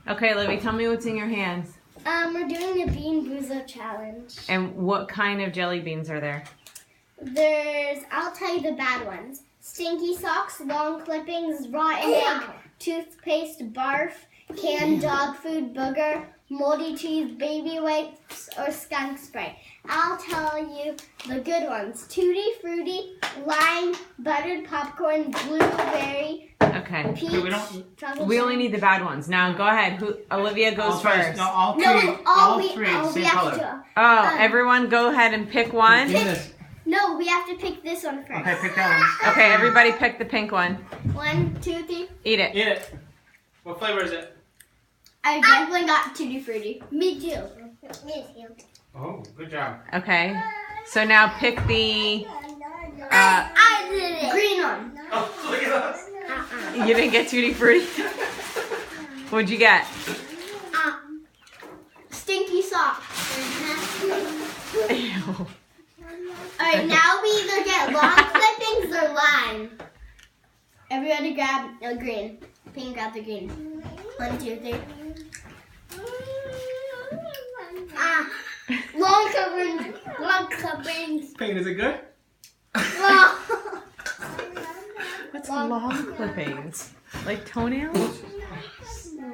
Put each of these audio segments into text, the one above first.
Okay, Libby, tell me what's in your hands. We're doing the Bean Boozled challenge. And what kind of jelly beans are there? I'll tell you the bad ones. Stinky socks, long clippings, rotten egg, toothpaste, barf, canned dog food, booger, moldy cheese, baby wipes, or skunk spray. I'll tell you the good ones. Tutti Frutti, lime, buttered popcorn, blueberry, Okay. peach, chocolate We only need the bad ones. Now go ahead. Olivia goes first. No, all three. No, all we three, have same to color. do. Oh, everyone go ahead and pick one. Do this. No, we have to pick this one first. Okay, pick that one. Okay, everybody pick the pink one. 1, 2, 3. Eat it. Eat it. What flavor is it? I definitely got Tutti Frutti. Me too. Me too. Oh, good job. Okay. So now pick the. I did it. Green one. Oh, look at us. You didn't get Tutti Frutti. What'd you get? Stinky socks. Ew. Alright, now we either get long clippings or lime. Everybody grab a green. Pink grab the green. 1, 2, 3. Long clippings. Long clippings. Payne, is it good? What's long clippings? Like toenails?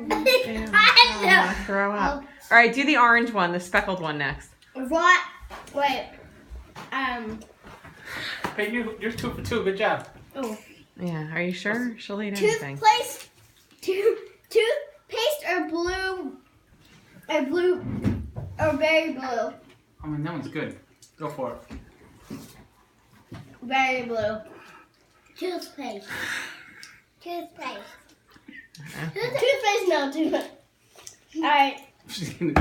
Damn. I wanna throw up. All right, do the orange one, the speckled one next. Wait. Payne, you're 2 for 2. Good job. Oh. Yeah, are you sure? She'll eat anything. Toothpaste or berry blue. I mean, that one's good. Go for it. Berry blue. Toothpaste. Toothpaste. Toothpaste, no, toothpaste. Alright. She's gonna